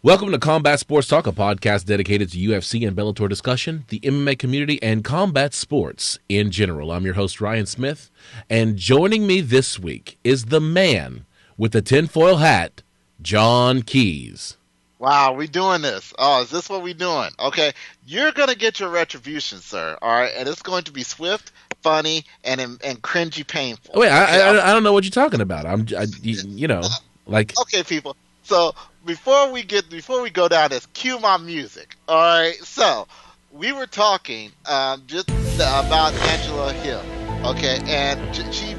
Welcome to Combat Sports Talk, a podcast dedicated to UFC and Bellator discussion, the MMA community, and combat sports in general. I'm your host, Ryan Smith, and joining me this week is the man with the tinfoil hat, John Keys. Wow, we doing this. Oh, is this what we doing? Okay, you're going to get your retribution, sir, all right? And it's going to be swift, funny, and cringy painful. Wait, okay? I don't know what you're talking about. Okay, people. So before we go down this, cue my music. All right. So we were talking just about Angela Hill. Okay, and she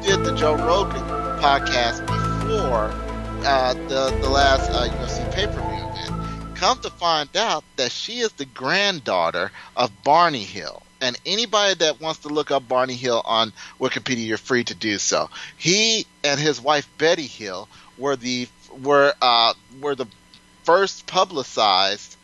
did the Joe Rogan podcast before the last UFC pay-per-view event. Come to find out that she is the granddaughter of Barney Hill. And anybody that wants to look up Barney Hill on Wikipedia, you're free to do so. He and his wife Betty Hill were the first publicized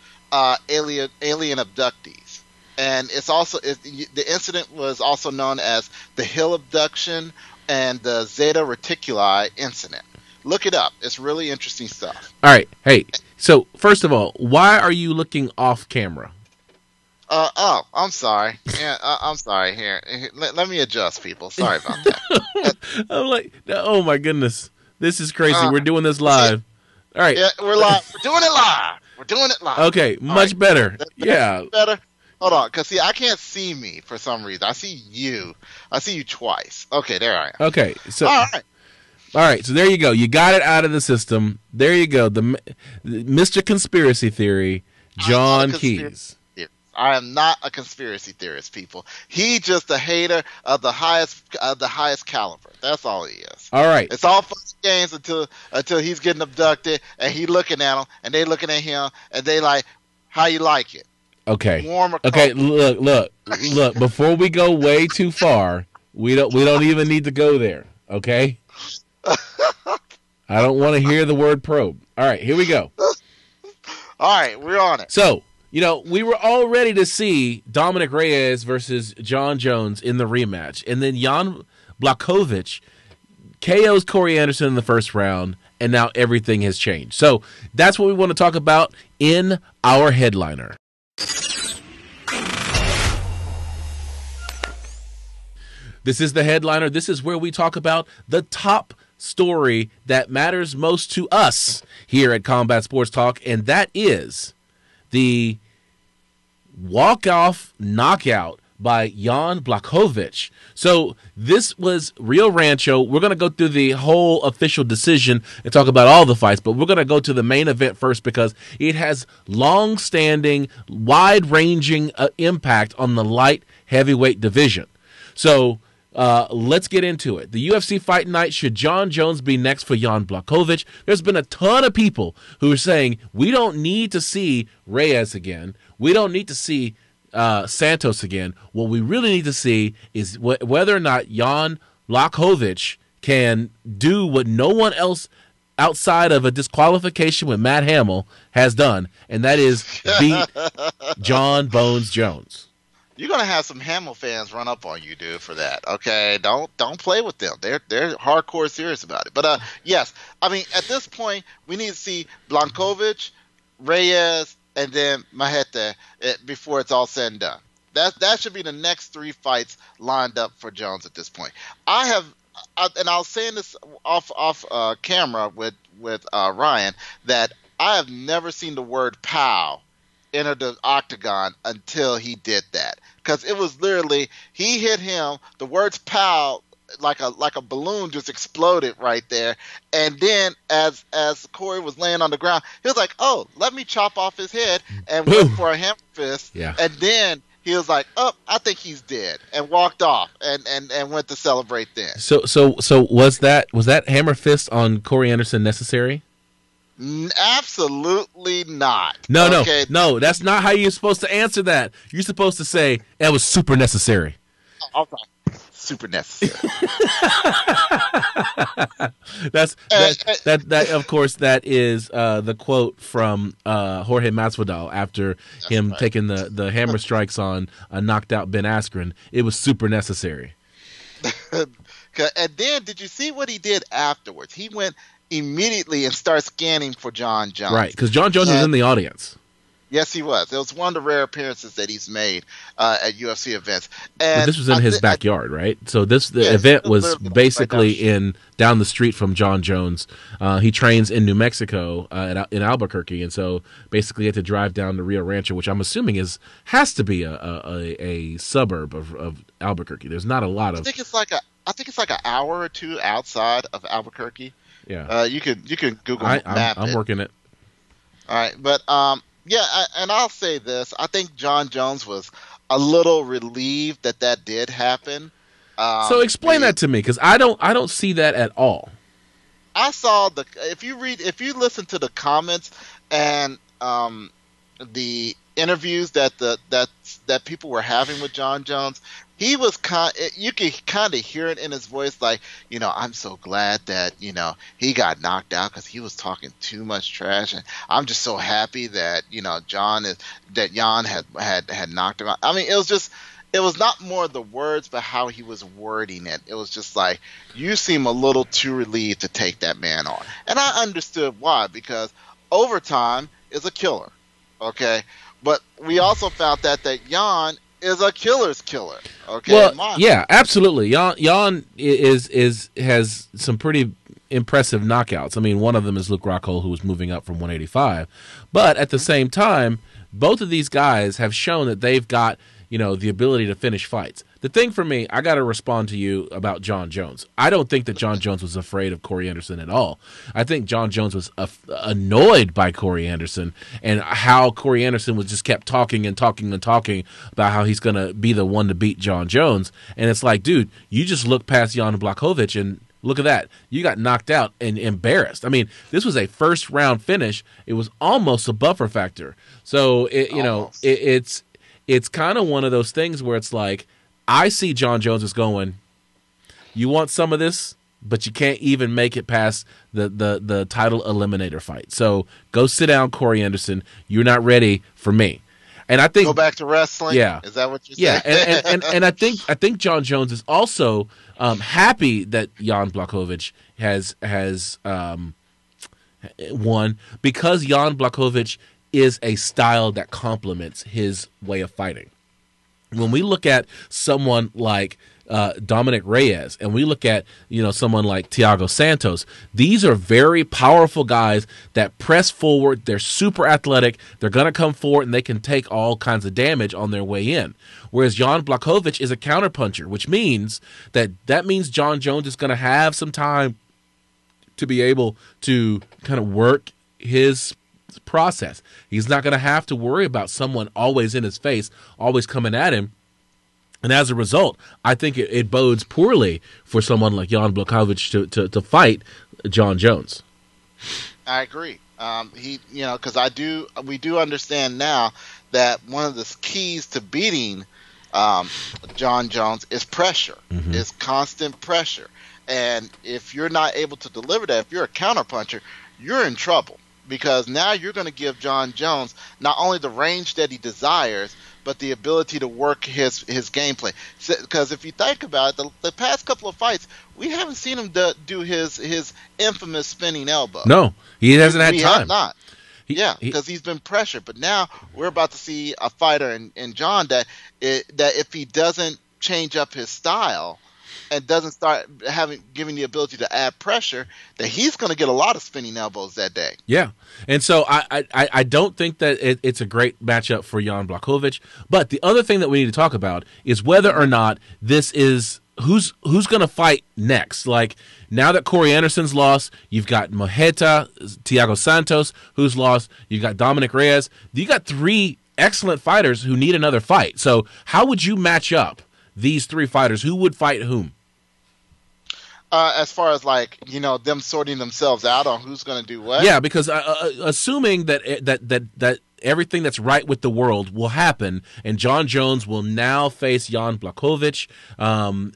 alien abductees, and the incident was also known as the Hill abduction and the Zeta Reticuli incident. Look it up; it's really interesting stuff. All right, hey. So first of all, why are you looking off camera? I'm sorry. Yeah, I'm sorry. Here, let me adjust, people. Sorry about that. I'm like, oh my goodness. This is crazy. We're doing this live. All right. Yeah, we're live. We're doing it live. Okay, much better. Yeah. Better. Hold on, because I can't see me for some reason. I see you. I see you twice. Okay, there I am. Okay. So. All right. So there you go. You got it out of the system. There you go. The Mr. Conspiracy Theory, John Keys. I am not a conspiracy theorist, people. He's just a hater of the highest caliber. That's all he is. All right. It's all fun games until he's getting abducted and he looking at them and they looking at him and they like, how you like it? Okay. Warm or cold? Okay. Look. Before we go way too far, we don't even need to go there. Okay. I don't want to hear the word probe. All right. Here we go. All right. We're on it. So. We were all ready to see Dominic Reyes versus Jon Jones in the rematch. And then Jan Blachowicz KOs Corey Anderson in the first round, and now everything has changed. So that's what we want to talk about in our headliner. This is the headliner. This is where we talk about the top story that matters most to us here at Combat Sports Talk, and that is the walk-off knockout by Jan Blachowicz. So this was Rio Rancho. We're going to go through the whole official decision and talk about all the fights, but we're going to go to the main event first because it has long-standing, wide-ranging impact on the light heavyweight division. So let's get into it. The UFC Fight Night, should Jon Jones be next for Jan Blachowicz? There's been a ton of people who are saying we don't need to see Reyes again. We don't need to see Santos again. What we really need to see is whether or not Jan Blachowicz can do what no one else outside of a disqualification with Matt Hamill has done, and that is beat Jon Bones Jones. You're gonna have some Hamill fans run up on you, dude, for that. Okay, don't play with them. They're hardcore serious about it. But yes, I mean at this point we need to see Blachowicz, Reyes, and then Maheta before it's all said and done. That should be the next three fights lined up for Jones at this point. And I was saying this off camera with Ryan, that I have never seen the word "pow" enter the octagon until he did that, because it was literally, he hit him, the words "pow" like a balloon just exploded right there, and then as Corey was laying on the ground, he was like, oh, let me chop off his head, and went for a hammer fist. Yeah. And then he was like, oh, I think he's dead, and walked off and went to celebrate then. So was that hammer fist on Corey Anderson necessary? Absolutely not. No, that's not how you're supposed to answer that. You're supposed to say that was super necessary. Okay. Super necessary. that of course that is the quote from Jorge Masvidal after him taking the hammer strikes on knocked out Ben Askren. It was super necessary. And then did you see what he did afterwards? He went immediately and start scanning for Jon Jones. Right, because Jon Jones was in the audience. Yes, he was. It was one of the rare appearances that he's made at UFC events. And but this was in his backyard, right? So the event was basically down the street from Jon Jones. He trains in New Mexico in Albuquerque, and so basically he had to drive down to Rio Rancho, which I'm assuming has to be a suburb of Albuquerque. There's not a lot of. I think it's like an hour or two outside of Albuquerque. Yeah. You can Google map. I'm working it. All right, but yeah, and I'll say this: I think Jon Jones was a little relieved that did happen. So explain that to me, because I don't see that at all. I saw if you listen to the comments and the interviews that people were having with Jon Jones, he was you could kind of hear it in his voice, like, I'm so glad that he got knocked out because he was talking too much trash, and I'm just so happy that Jon had knocked him out. I mean, it was not more the words, but how he was wording it. It was just like, you seem a little too relieved to take that man on, and I understood why, because overtime is a killer, okay, but we also found that Jon is a killer's killer. Okay. Well, yeah, absolutely. Jon has some pretty impressive knockouts. I mean, one of them is Luke Rockhold, who was moving up from 185. But at the same time, both of these guys have shown that they've got the ability to finish fights. The thing for me, I got to respond to you about Jon Jones. I don't think that Jon Jones was afraid of Corey Anderson at all. I think Jon Jones was annoyed by Corey Anderson and how Corey Anderson was just kept talking and talking and talking about how he's going to be the one to beat Jon Jones. And it's like, dude, you just look past Jan Blachowicz and look at that. You got knocked out and embarrassed. I mean, this was a first-round finish. It was almost a buffer factor. So, it's kind of one of those things where it's like, I see Jon Jones as going, you want some of this, but you can't even make it past the title eliminator fight. So go sit down, Corey Anderson. You're not ready for me. And I think go back to wrestling. Yeah, is that what you're saying? Yeah, and I think Jon Jones is also happy that Jan Blachowicz has won, because Jan Blachowicz is a style that complements his way of fighting. When we look at someone like Dominic Reyes, and we look at someone like Diego Sanchez, these are very powerful guys that press forward. They're super athletic. They're going to come forward, and they can take all kinds of damage on their way in. Whereas Jan Blachowicz is a counterpuncher, which means that means Jon Jones is going to have some time to be able to kind of work his process. He's not going to have to worry about someone always in his face, always coming at him. And as a result, I think it bodes poorly for someone like Jan Blachowicz to fight Jon Jones. I agree. Because we do understand now that one of the keys to beating Jon Jones is pressure, is constant pressure. And if you're not able to deliver that, if you're a counterpuncher, you're in trouble. Because now you're going to give Jon Jones not only the range that he desires, but the ability to work his gameplay. Because if you think about it, the past couple of fights, we haven't seen him do his infamous spinning elbow. No, he hasn't had time. We have not. Because he's been pressured. But now we're about to see a fighter in Jon that if he doesn't change up his style and doesn't start giving the ability to add pressure, that he's going to get a lot of spinning elbows that day. Yeah, and so I don't think that it's a great matchup for Jan Blachowicz. But the other thing that we need to talk about is whether or not this is who's going to fight next. Like, now that Corey Anderson's lost, you've got Mojeta, Diego Sanchez, who's lost. You've got Dominic Reyes. You got three excellent fighters who need another fight. So how would you match up these three fighters? Who would fight whom? As far as them sorting themselves out on who's going to do what. Yeah, because assuming that everything that's right with the world will happen, and Jon Jones will now face Jan Blachowicz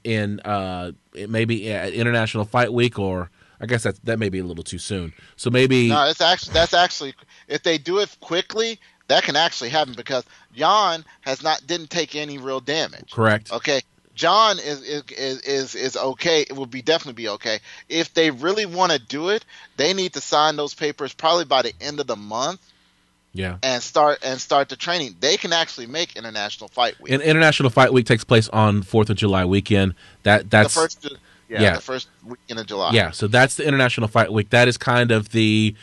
in maybe International Fight Week, or I guess that may be a little too soon. So maybe no, that's actually if they do it quickly, that can actually happen, because Jan didn't take any real damage. Correct. Okay. John is okay. It will be definitely be okay. If they really want to do it, they need to sign those papers probably by the end of the month. Yeah. And start the training. They can actually make International Fight Week. And International Fight Week takes place on 4th of July weekend. That's the first weekend of July. Yeah, so that's the International Fight Week. That is kind of the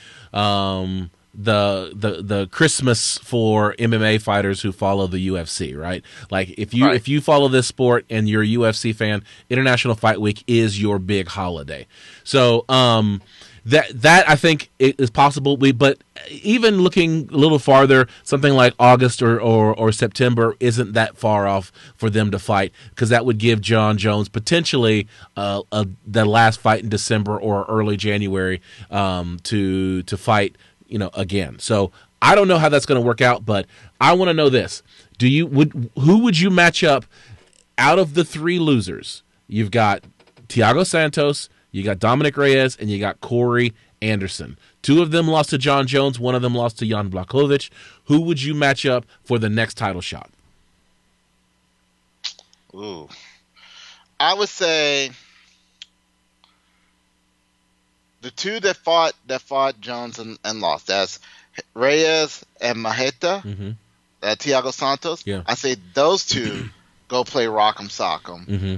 Christmas for MMA fighters who follow the UFC, right? Like if you follow this sport and you're a UFC fan, International Fight Week is your big holiday. So that I think is possible. But even looking a little farther, something like August or September isn't that far off for them to fight, because that would give Jon Jones potentially the last fight in December or early January to fight again. So I don't know how that's going to work out, but I want to know this: who would you match up out of the three losers? You've got Thiago Santos, you got Dominic Reyes, and you got Corey Anderson. Two of them lost to Jon Jones. One of them lost to Jan Blachowicz. Who would you match up for the next title shot? Ooh, I would say the two that fought Jones and lost. That's Reyes and Maheta. Mm-hmm. Thiago Santos. Yeah. I say those two go play Rock'em Sock'em. Mm-hmm.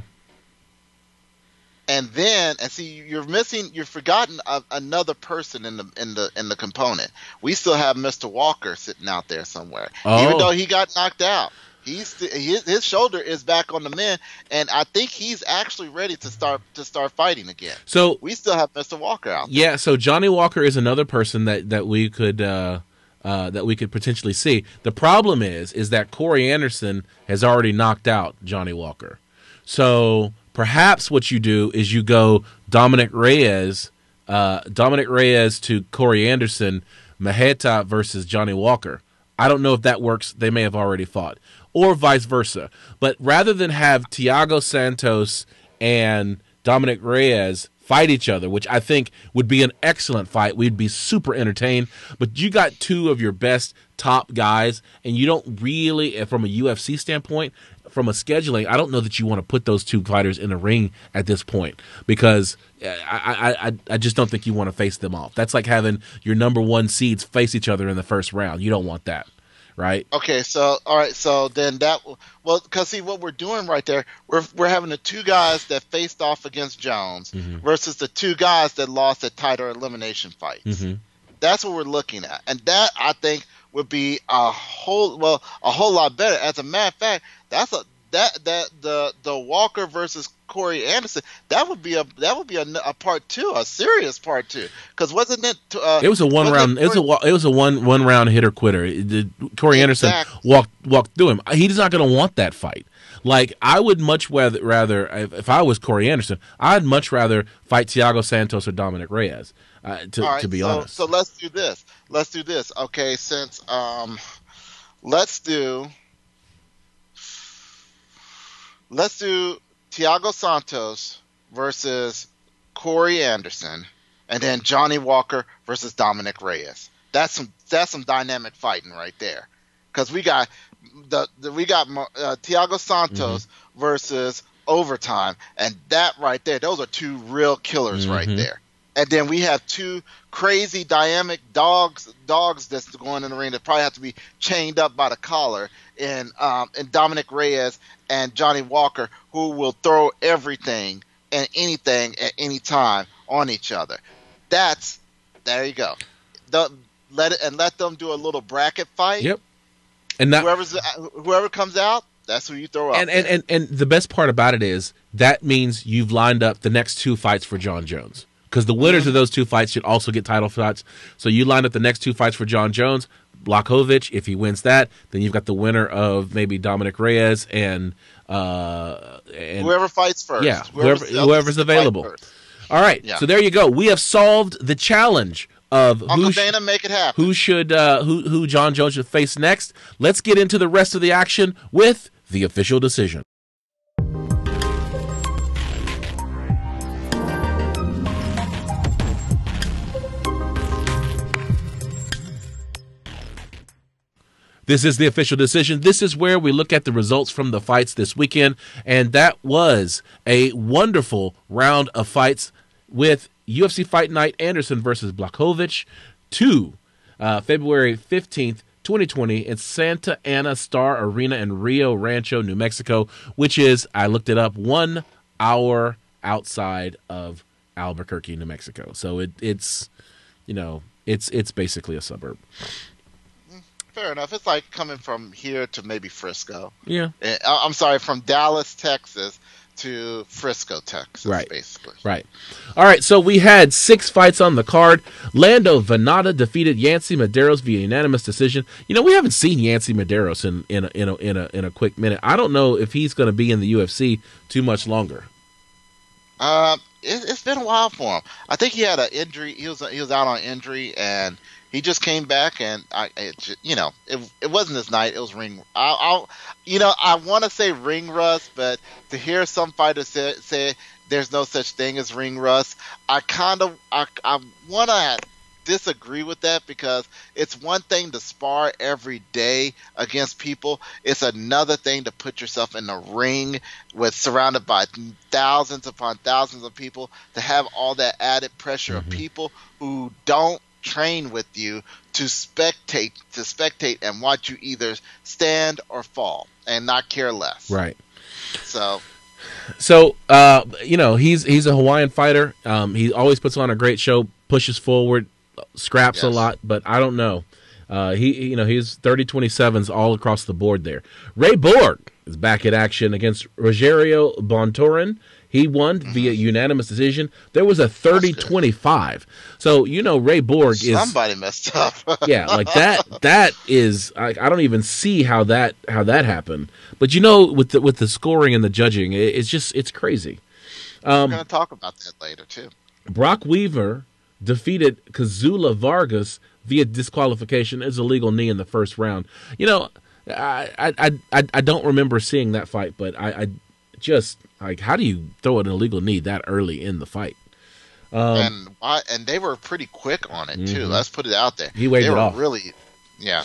And then, you've forgotten another person in the component. We still have Mr. Walker sitting out there somewhere, even though he got knocked out. His shoulder is back on the mend, and I think he's actually ready to start fighting again. So we still have Mr. Walker out there. Yeah, so Johnny Walker is another person that we could potentially see. The problem is that Corey Anderson has already knocked out Johnny Walker. So perhaps what you do is you go Dominic Reyes to Corey Anderson, Maheta versus Johnny Walker. I don't know if that works. They may have already fought. Or vice versa. But rather than have Thiago Santos and Dominic Reyes fight each other, which I think would be an excellent fight, we'd be super entertained. But you got two of your best top guys, and you don't really, from a UFC standpoint, from a scheduling, I don't know that you want to put those two fighters in a ring at this point, because I just don't think you want to face them off. That's like having your number one seeds face each other in the first round. You don't want that, right? Okay, so all right, so then because see what we're doing right there, we're having the two guys that faced off against Jones versus the two guys that lost at title elimination fights. Mm-hmm. That's what we're looking at, and that I think would be a whole lot better. As a matter of fact, the Walker versus Corey Anderson, that would be a part two, a serious part two, because wasn't it? It was a one round. It was a one round hitter quitter. Corey Anderson walked through him. He's not going to want that fight. Like, I would much rather, if I was Corey Anderson, I'd much rather fight Thiago Santos or Dominic Reyes. To be honest. So let's do this. Okay, since let's do Thiago Santos versus Corey Anderson, and then Johnny Walker versus Dominic Reyes. That's some dynamic fighting right there, because we got Thiago Santos versus Overtime, and that right there, those are two real killers right there. And then we have two crazy dynamic dogs that's going in the ring that probably have to be chained up by the collar, and Dominic Reyes and Johnny Walker, who will throw everything and anything at any time on each other. There you go. Let them do a little bracket fight. Yep. And whoever comes out, that's who you throw out. And the best part about it is that means you've lined up the next two fights for Jon Jones. Because the winners of those two fights should also get title shots. So you line up the next two fights for Jon Jones. Blachowicz, if he wins that, then you've got the winner of maybe Dominic Reyes and whoever fights first. Yeah, whoever's available. All right, so there you go. We have solved the challenge of Uncle Dana, make it happen. Who Jon Jones should face next. Let's get into the rest of the action with the official decision. This is the official decision. This is where we look at the results from the fights this weekend, and that was a wonderful round of fights with UFC Fight Night Anderson versus Blachowicz, February 15th, 2020 in Santa Ana Star Arena in Rio Rancho, New Mexico, which is, I looked it up, 1 hour outside of Albuquerque, New Mexico. So it's basically a suburb. Fair enough. It's like coming from here to maybe Frisco. Yeah. I'm sorry, from Dallas, Texas to Frisco, Texas, right. basically. Right. All right, so we had 6 fights on the card. Lando Venata defeated Yancy Medeiros via unanimous decision. We haven't seen Yancy Medeiros in a quick minute. I don't know if he's going to be in the UFC too much longer. It's been a while for him. I think he had an injury. He was out on injury, and he just came back, and it wasn't his night. It was ring. I want to say ring rust, but to hear some fighters say there's no such thing as ring rust, I want to disagree with that, because it's one thing to spar every day against people. It's another thing to put yourself in a ring surrounded by thousands upon thousands of people, to have all that added pressure of people who don't train with you to spectate and watch you either stand or fall and not care less. Right. So he's a Hawaiian fighter. He always puts on a great show, pushes forward, scraps a lot, but I don't know. He's 30-27s all across the board there. Ray Borg is back in action against Rogerio Bontorin. He won via unanimous decision. There was a 30-25. So, Ray Borg is... Somebody messed up. Yeah, like that is... I don't even see how that happened. But, with the scoring and the judging, it's crazy. We're going to talk about that later, too. Brock Weaver defeated Kazula Vargas via disqualification. It's a legal knee in the first round. I don't remember seeing that fight, but I just... how do you throw an illegal knee that early in the fight? And they were pretty quick on it too. Let's put it out there. He waved it off. Really, yeah.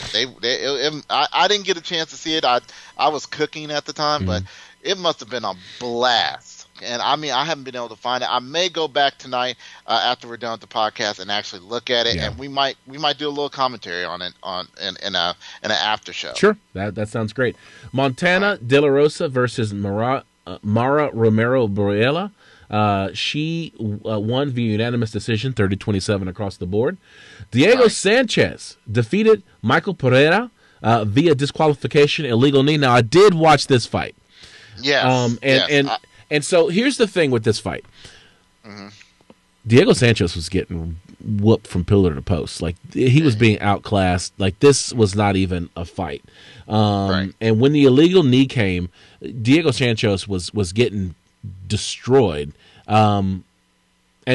I didn't get a chance to see it. I was cooking at the time, but it must have been a blast. And I haven't been able to find it. I may go back tonight after we're done with the podcast and actually look at it, and we might do a little commentary on it in an after show. Sure, that sounds great. Montana De La Rosa versus Mara Romero Borella. She won via unanimous decision, 30-27 across the board. Diego Sanchez defeated Michael Pereira via disqualification, illegal knee. Now, I did watch this fight. Yes. And so here's the thing with this fight. Diego Sanchez was getting whooped from pillar to post. Like, he was being outclassed. Like, this was not even a fight. And when the illegal knee came, Diego Sanchez was getting destroyed. And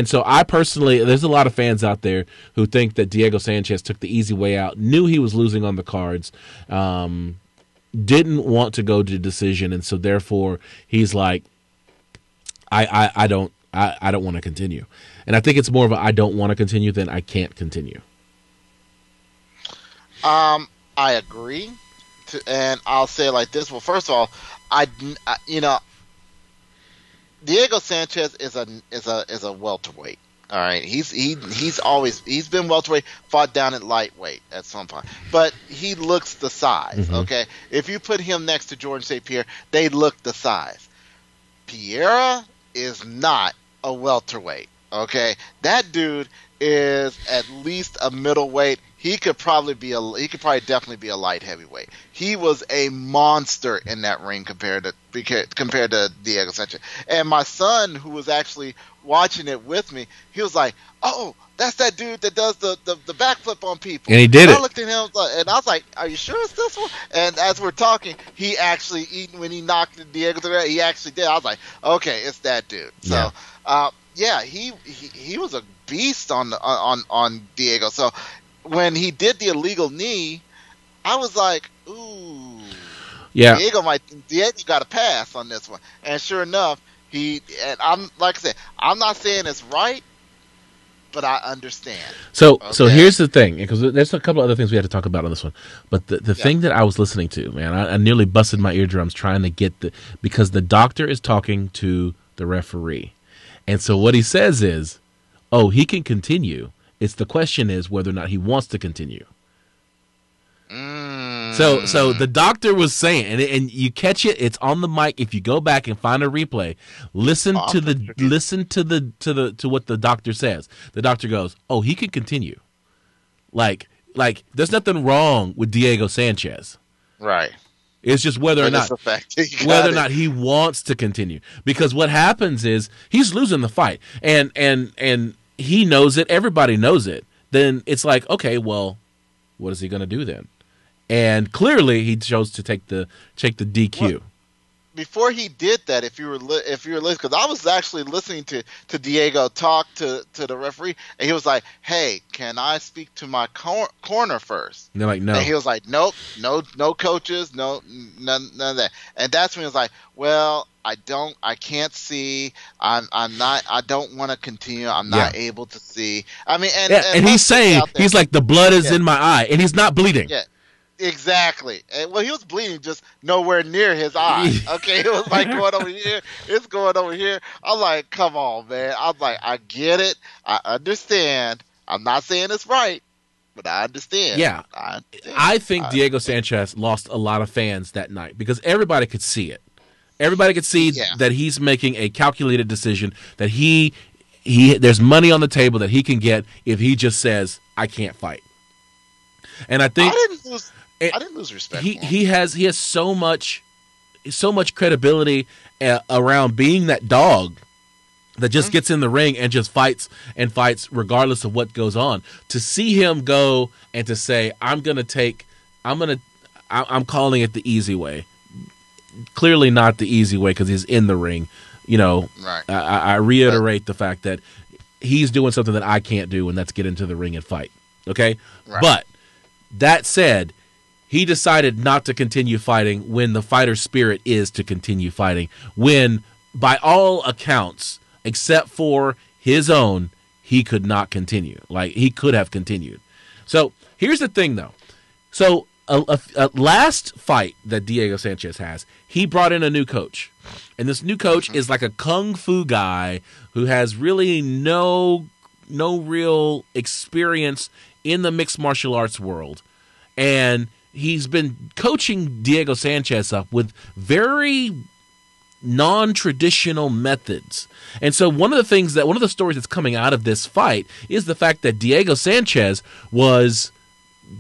so I personally, there's a lot of fans out there who think that Diego Sanchez took the easy way out, knew he was losing on the cards, didn't want to go to decision, and so therefore he's like, I don't want to continue. And I think it's more of a I don't want to continue than I can't continue. I agree. And I'll say it like this. Well, first of all, Diego Sanchez is a welterweight. All right, he's been welterweight, fought down at lightweight at some point, but he looks the size. Okay, if you put him next to George St. Pierre, they look the size. Pereira is not a welterweight. Okay, that dude is at least a middleweight. He could probably definitely be a light heavyweight. He was a monster in that ring compared to Diego Sanchez. And my son, who was actually watching it with me, he was like, "Oh, that's that dude that does the backflip on people." And he did it. I looked at him and I was like, "Are you sure it's this one?" And as we're talking, he actually, when he knocked Diego Sanchez, he actually did. I was like, "Okay, it's that dude." So, he was a beast on Diego. So when he did the illegal knee, I was like, "Ooh, yeah, Diego got a pass on this one." And sure enough, I'm like I said, I'm not saying it's right, but I understand. So Okay? here's the thing, because there's a couple other things we had to talk about on this one. But the thing that I was listening to, man, I nearly busted my eardrums trying to get because the doctor is talking to the referee. And so what he says is, oh, he can continue. It's the question is whether or not he wants to continue. So the doctor was saying, and you catch it. It's on the mic. If you go back and find a replay, listen to what the doctor says. The doctor goes, "Oh, he can continue. Like there's nothing wrong with Diego Sanchez. Right. It's just whether or not he wants to continue. Because what happens is he's losing the fight, and he knows it. Everybody knows it. Then it's like, okay, well, what is he going to do then? And clearly, he chose to take the DQ. Well, before he did that, if you were listening, because I was actually listening to Diego talk to the referee, and he was like, "Hey, can I speak to my corner first?" And they're like, "No." And he was like, "Nope, no coaches, none of that." And that's when he was like, "Well, I can't see. I don't want to continue. I'm not able to see." I mean, and he's saying, he's like, the blood is in my eye, and he's not bleeding. Yeah. Exactly. And, well, he was bleeding just nowhere near his eye. Okay, it was like going over here. It's going over here. I'm like, come on, man. I'm like, I get it. I understand. I'm not saying it's right, but I understand. Yeah. I think Diego Sanchez lost a lot of fans that night because everybody could see it. Everybody could see that he's making a calculated decision, that he there's money on the table that he can get if he just says, I can't fight. And I think I didn't lose respect. He has so much credibility around being that dog that just gets in the ring and just fights regardless of what goes on. To see him go and to say, I'm calling it the easy way. Clearly not the easy way because he's in the ring. You know, right. I reiterate the fact that he's doing something that I can't do, and that's get into the ring and fight. Okay, right. But that said, he decided not to continue fighting when the fighter spirit is to continue fighting. When, by all accounts, except for his own, he could not continue. Like, he could have continued. So, here's the thing, though. So, a last fight that Diego Sanchez has, he brought in a new coach. And this new coach is like a kung fu guy who has really no real experience in the mixed martial arts world. And he's been coaching Diego Sanchez up with very non-traditional methods. And so one of the stories that's coming out of this fight is the fact that Diego Sanchez was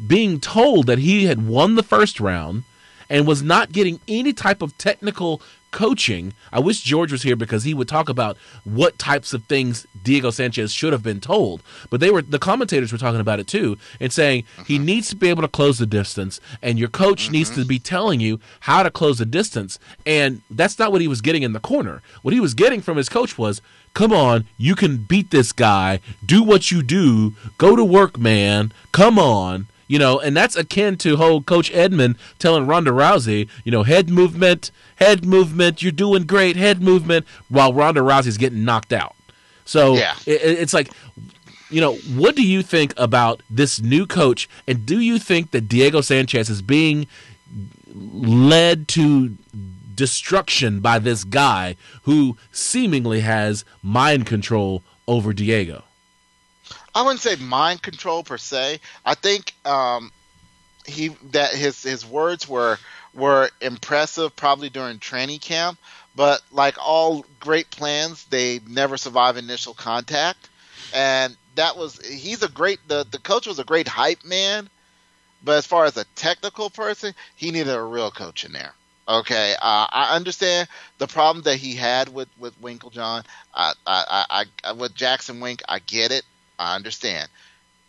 being told that he had won the first round and was not getting any type of technical coaching. I wish George was here because he would talk about what types of things Diego Sanchez should have been told. But the commentators were talking about it too and saying he needs to be able to close the distance, and your coach needs to be telling you how to close the distance. And that's not what he was getting in the corner. What he was getting from his coach was, come on, you can beat this guy. Do what you do. Go to work, man. Come on. You know, and that's akin to whole Coach Edmond telling Ronda Rousey, you know, head movement, you're doing great, head movement, while Ronda Rousey's getting knocked out. So it's like, you know, what do you think about this new coach, and do you think that Diego Sanchez is being led to destruction by this guy who seemingly has mind control over Diego? I wouldn't say mind control per se. I think his words were impressive probably during training camp, but like all great plans, they never survive initial contact. And the coach was a great hype man, but as far as a technical person, he needed a real coach in there. Okay, I understand the problem that he had with Winklejohn. With Jackson Wink, I get it. I understand.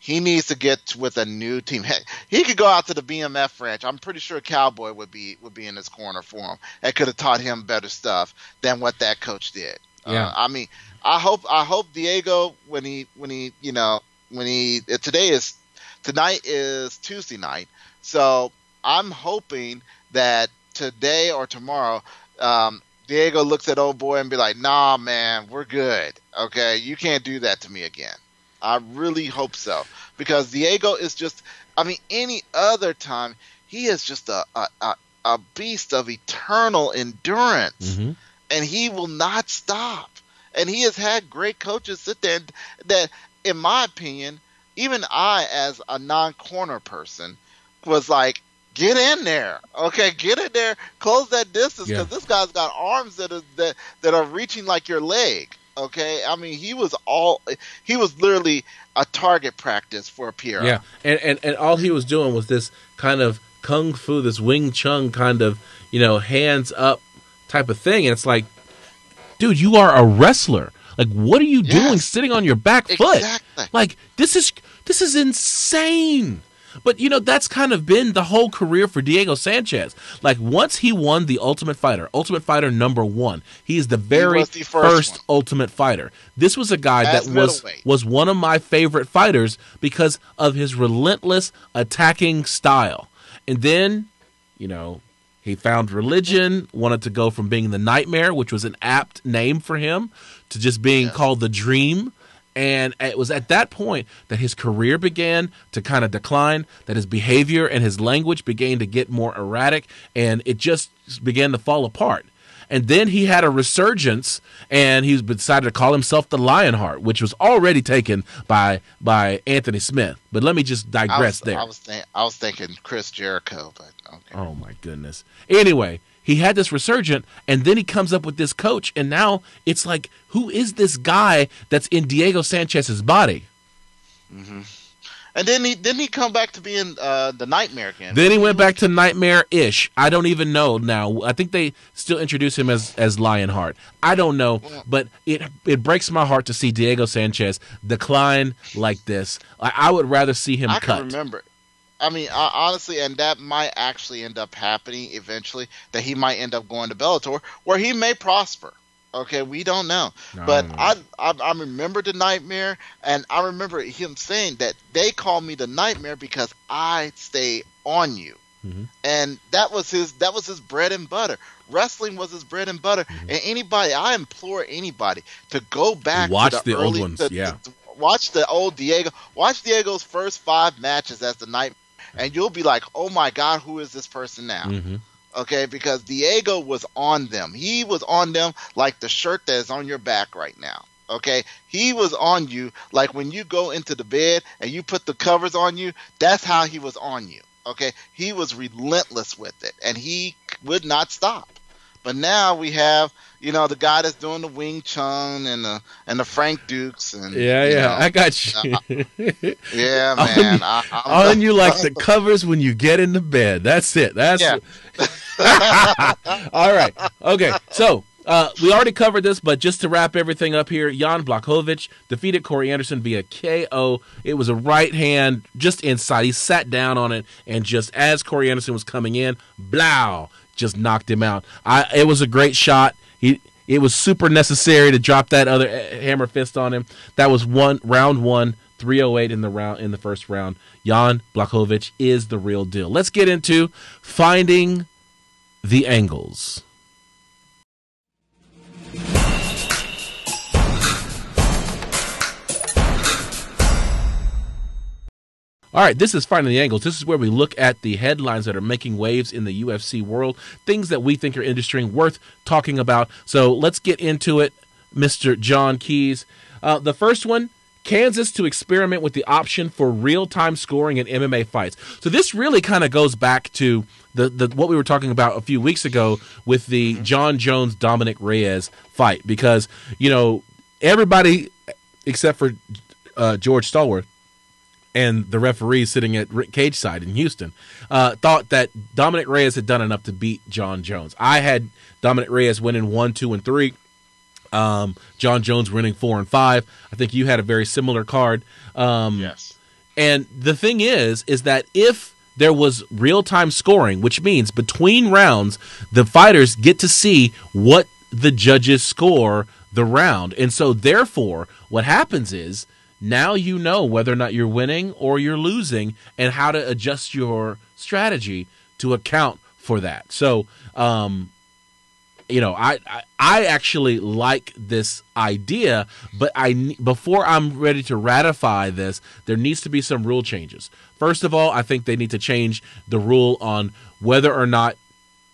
He needs to get with a new team. Heck, he could go out to the BMF ranch. I'm pretty sure Cowboy would be in his corner for him. And could have taught him better stuff than what that coach did. Yeah. I mean, I hope Diego tonight is Tuesday night, so I'm hoping that today or tomorrow, Diego looks at old boy and be like, nah, man, we're good. Okay, you can't do that to me again. I really hope so, because Diego is just, I mean, any other time he is just a beast of eternal endurance, and he will not stop. And he has had great coaches sit there that, in my opinion, even I, as a non-corner person, was like, get in there, okay, get in there, close that distance, because this guy's got arms that are reaching like your leg. Okay, I mean, he was literally a target practice for Pierre. Yeah, and all he was doing was this kind of kung fu, this Wing Chun kind of, hands up type of thing, and it's like, dude, you are a wrestler. Like, what are you doing sitting on your back foot? Exactly. Like, this is insane. But, that's kind of been the whole career for Diego Sanchez. Like, once he won the Ultimate Fighter number 1, he is the very first Ultimate Fighter. This was a guy that was one of my favorite fighters because of his relentless attacking style. And then, he found religion, wanted to go from being the Nightmare, which was an apt name for him, to just being called the Dream. And it was at that point that his career began to kind of decline, that his behavior and his language began to get more erratic, and it just began to fall apart. And then he had a resurgence, and he decided to call himself the Lionheart, which was already taken by Anthony Smith. But let me just digress there. I was thinking Chris Jericho, but okay. Oh, my goodness. Anyway, he had this resurgent, and then he comes up with this coach, and now it's like, who is this guy that's in Diego Sanchez's body? And didn't he come back to being the Nightmare again? Then he went back to Nightmare-ish. I don't even know now. I think they still introduce him as Lionheart. I don't know, but it breaks my heart to see Diego Sanchez decline like this. I would rather see him cut. I can remember. I mean, honestly, and that might actually end up happening eventually, that he might end up going to Bellator, where he may prosper. Okay, we don't know. But I remember the Nightmare, and I remember him saying that they call me the Nightmare because I stay on you. And that was his bread and butter. Wrestling was his bread and butter. And I implore anybody to go back watch to the old ones. Watch the old Diego. Watch Diego's first 5 matches as the Nightmare, and you'll be like, oh my God, who is this person now? Okay, because Diego was on them. He was on them like the shirt that is on your back right now. Okay, he was on you like when you go into the bed and you put the covers on you. That's how he was on you. Okay, he was relentless with it, and he would not stop. But now we have, the guy that's doing the Wing Chun and the Frank Dukes and I got you. Yeah, man. On you like the covers when you get into bed. That's it. All right. Okay. So we already covered this, but just to wrap everything up here, Jan Blachowicz defeated Corey Anderson via KO. It was a right hand just inside. He sat down on it, and just as Corey Anderson was coming in, blow, just knocked him out. It was a great shot. It was super necessary to drop that other hammer fist on him. That was round 1, 308 in the first round. Jan Blachowicz is the real deal. Let's get into finding the angles. All right, this is Finding the Angles. This is where we look at the headlines that are making waves in the UFC world, things that we think are interesting, worth talking about. So let's get into it, Mr. John Keys. The first one, Kansas to experiment with the option for real-time scoring in MMA fights. So this really kind of goes back to the what we were talking about a few weeks ago with the Jon Jones Dominic Reyes fight, because everybody except for George Stallworth and the referees sitting at cage side in Houston thought that Dominic Reyes had done enough to beat Jon Jones. I had Dominic Reyes winning 1, 2, and 3. Jon Jones winning 4 and 5. I think you had a very similar card. Yes. And the thing is that if there was real-time scoring, which means between rounds, the fighters get to see what the judges score the round. And so therefore, what happens is, now you know whether or not you're winning or you're losing and how to adjust your strategy to account for that. So I actually like this idea, but before I'm ready to ratify this, there needs to be some rule changes. First of all, I think they need to change the rule on whether or not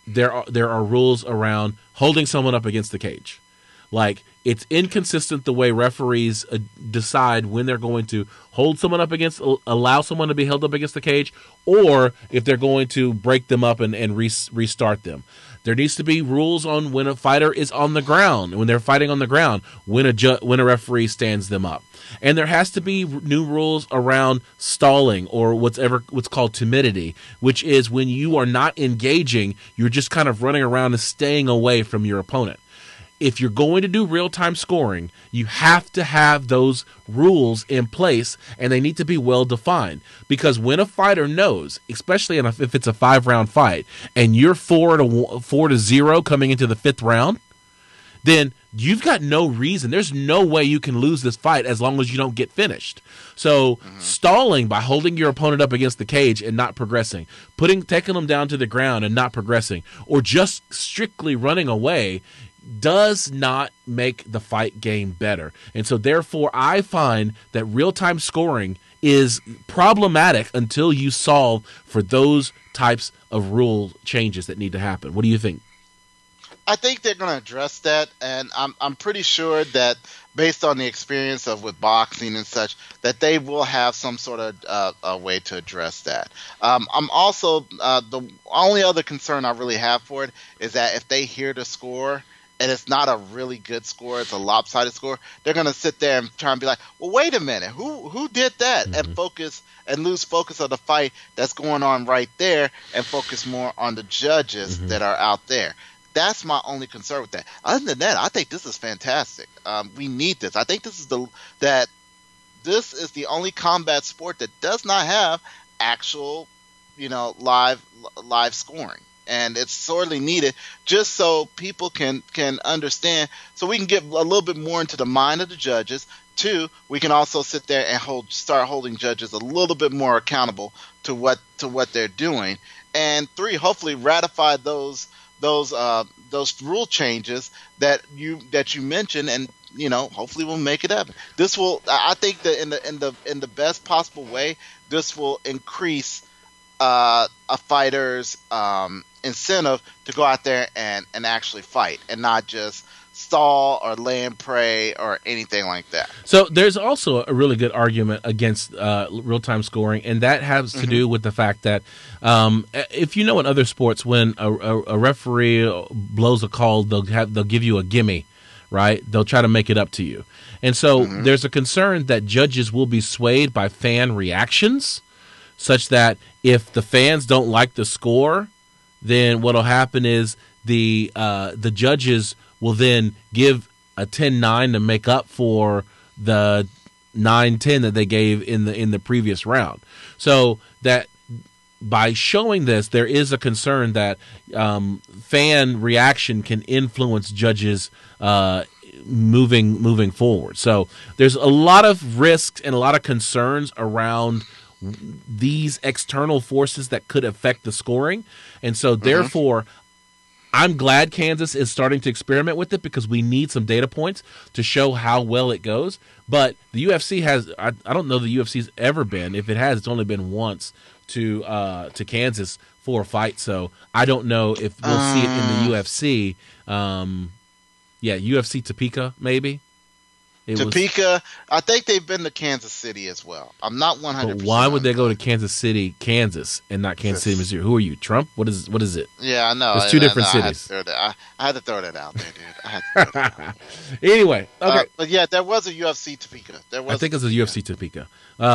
there are rules around holding someone up against the cage. Like, it's inconsistent the way referees decide when they're going to hold someone up allow someone to be held up against the cage, or if they're going to break them up and restart them. There needs to be rules on when a fighter is on the ground, when they're fighting on the ground, when a referee stands them up. And there has to be new rules around stalling, or what's called timidity, which is when you are not engaging, you're just kind of running around and staying away from your opponent. If you're going to do real-time scoring, you have to have those rules in place, and they need to be well-defined. Because when a fighter knows, especially if it's a 5-round fight, and you're 4-0 coming into the 5th round, then you've got no reason. There's no way you can lose this fight as long as you don't get finished. So stalling by holding your opponent up against the cage and not progressing, taking them down to the ground and not progressing, or just strictly running away does not make the fight game better. And so therefore I find that real-time scoring is problematic until you solve for those types of rule changes that need to happen. What do you think? I think they're going to address that, and I'm pretty sure that based on the experience with boxing and such, that they will have some sort of a way to address that. I'm also the only other concern I really have for it is that if they hear the score and it's not a really good score, it's a lopsided score, they're going to sit there and try and be like, well, wait a minute, who did that? And lose focus of the fight that's going on right there and focus more on the judges that are out there. That's my only concern with that. Other than that, I think this is fantastic. We need this. I think this is the only combat sport that does not have actual, live scoring, and it's sorely needed just so people can understand. So we can get a little bit more into the mind of the judges. 2, we can also sit there and start holding judges a little bit more accountable to what they're doing. And 3, hopefully ratify those rule changes that you mentioned, and hopefully we'll make it happen. This will, I think, that in the best possible way, this will increase a fighter's incentive to go out there and actually fight, and not just stall or lay and pray or anything like that. So there's also a really good argument against real-time scoring, and that has to do with the fact that if you know in other sports, when a referee blows a call, they'll give you a gimme, right? They'll try to make it up to you. And so there's a concern that judges will be swayed by fan reactions, such that if the fans don't like the score, then what'll happen is the judges will then give a 10-9 to make up for the 9-10 that they gave in the previous round. So that by showing this, there is a concern that fan reaction can influence judges moving forward. So there's a lot of risks and a lot of concerns around these external forces that could affect the scoring. And so therefore, I'm glad Kansas is starting to experiment with it, because we need some data points to show how well it goes. But the UFC has, I don't know the UFC's ever been. If it has, it's only been once to Kansas for a fight. So I don't know if we'll see it in the UFC. UFC Topeka, maybe. Topeka, I think they've been to Kansas City as well. I'm not 100%. But why would they go to Kansas City, Kansas, and not Kansas City, Missouri? Who are you, Trump? What is it? Yeah, I know. There's two different cities. I had to throw that out there, dude. I had to throw that out. Anyway, okay. But yeah, there was a UFC Topeka. I think it's a UFC Topeka.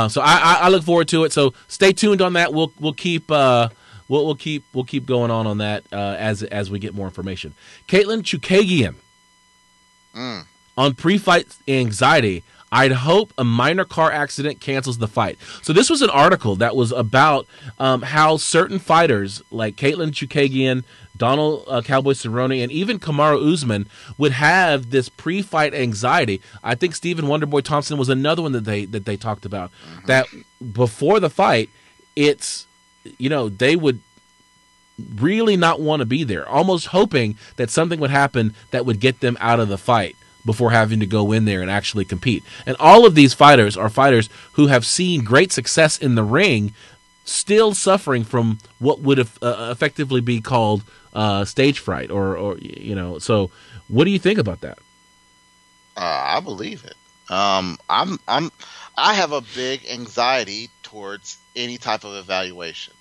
So I look forward to it. So stay tuned on that. We'll keep going on that as we get more information. Caitlin Chukagian. On pre-fight anxiety, I'd hope a minor car accident cancels the fight. So this was an article that was about how certain fighters like Caitlin Chukagian, Donald Cowboy Cerrone, and even Kamaru Usman would have this pre-fight anxiety. I think Stephen Wonderboy Thompson was another one that they talked about. That before the fight, it's they would really not want to be there, almost hoping that something would happen that would get them out of the fight before having to go in there and actually compete. And all of these fighters are fighters who have seen great success in the ring, still suffering from what would effectively be called stage fright, or So, what do you think about that? I believe it. I have a big anxiety towards any type of evaluation.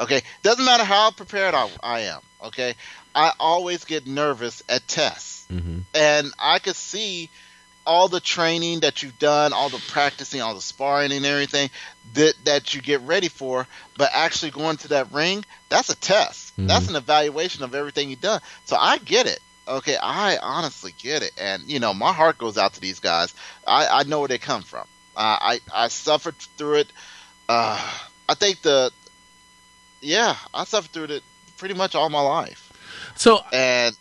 Okay, doesn't matter how prepared I am. Okay, I always get nervous at tests, and I could see all the training that you've done, all the practicing, all the sparring and everything that you get ready for, but actually going to that ring, that's a test. That's an evaluation of everything you've done. So I get it. Okay, I honestly get it, and my heart goes out to these guys. I know where they come from. I suffered through it. I suffered through it pretty much all my life. So, and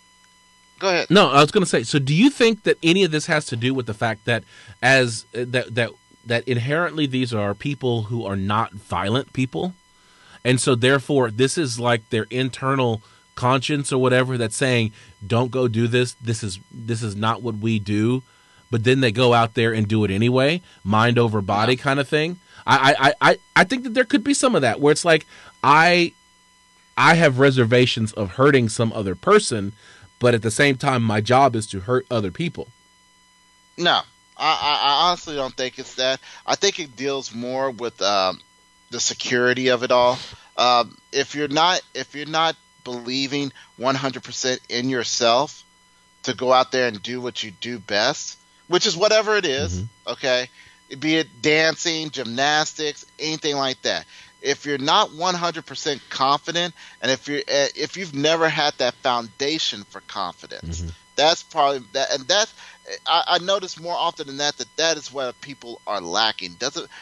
go ahead. No, I was going to say. So, do you think that any of this has to do with the fact that that inherently these are people who are not violent people, and so therefore this is like their internal conscience or whatever that's saying, "Don't go do this. This is not what we do," but then they go out there and do it anyway, mind over body kind of thing. I think that there could be some of that where it's like I have reservations of hurting some other person, but at the same time, my job is to hurt other people. No, I honestly don't think it's that. I think it deals more with the security of it all. If you're not believing 100% in yourself to go out there and do what you do best, which is whatever it is, okay, be it dancing, gymnastics, anything like that. If you're not 100% confident, and if you've never had that foundation for confidence, that's probably that. And that's I notice more often than that is what people are lacking.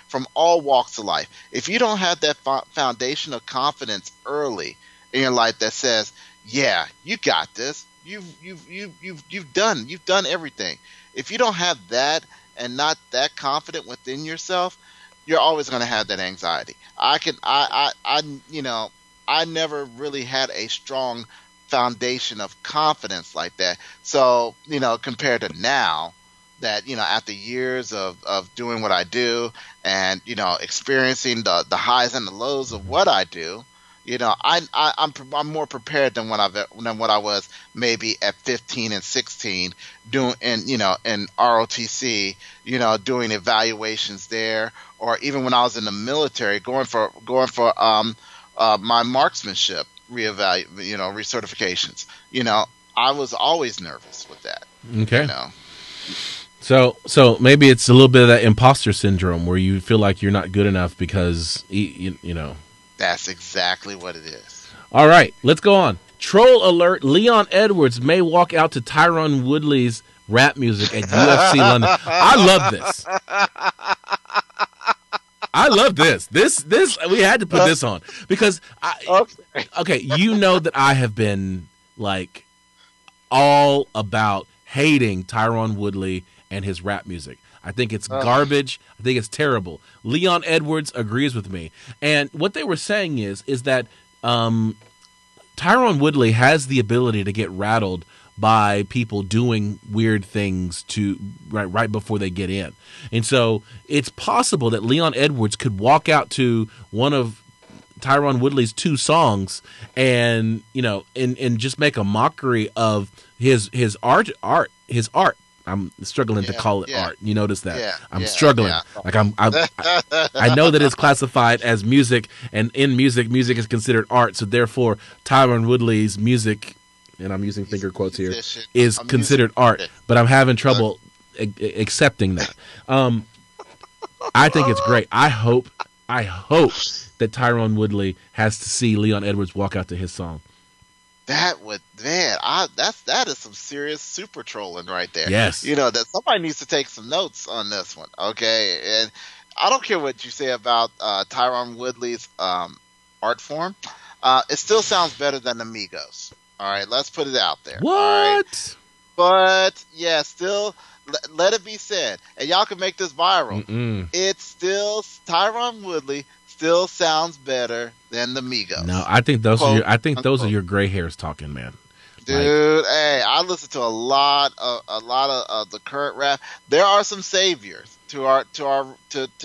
From all walks of life. If you don't have that foundation of confidence early in your life that says, "Yeah, you got this. You've done everything." If you don't have that and not that confident within yourself, you're always going to have that anxiety. I never really had a strong foundation of confidence like that. So, compared to now that, after years of doing what I do and, experiencing the highs and the lows of what I do, I'm more prepared than what I was maybe at 15 and 16 doing in ROTC, doing evaluations there, or even when I was in the military going for my marksmanship recertifications. I was always nervous with that. Okay. So maybe it's a little bit of that imposter syndrome where you feel like you're not good enough because That's exactly what it is. All right, let's go on. Troll alert: Leon Edwards may walk out to Tyron Woodley's rap music at UFC London. I love this. I love this. This we had to put this on because okay, that I have been like all about hating Tyron Woodley and his rap music. I think it's garbage. I think it's terrible. Leon Edwards agrees with me. And what they were saying is that Tyron Woodley has the ability to get rattled by people doing weird things right before they get in. And so it's possible that Leon Edwards could walk out to one of Tyron Woodley's 2 songs and just make a mockery of his art. I'm struggling to call it art. You notice that? I'm struggling. Yeah. Like I know that it's classified as music, and in music is considered art. So therefore, Tyron Woodley's music, and I'm using finger quotes here, is considered art. But I'm having trouble accepting that. I think it's great. I hope that Tyron Woodley has to see Leon Edwards walk out to his song. That is some serious super trolling right there. Yes. That somebody needs to take some notes on this one. Okay. And I don't care what you say about Tyron Woodley's art form. It still sounds better than Amigos. All right. Let's put it out there. What? All right? But yeah, still let it be said. And y'all can make this viral. It's still Tyron Woodley still sounds better than the Migos. No, I think those Quote, those are unquote. your gray hairs talking, man. Dude, hey, I listen to a lot of the current rap. There are some saviors to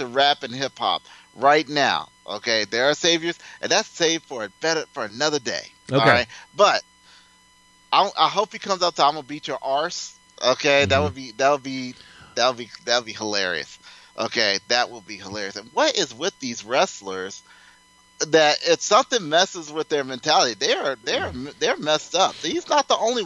rap and hip hop right now. Okay, there are saviors, and that's saved for another day. Okay. All right, but I hope he comes out to "I'm gonna beat your arse." Okay, that would be hilarious. Okay, that will be hilarious. And what is with these wrestlers? That if something messes with their mentality, they're messed up. He's not the only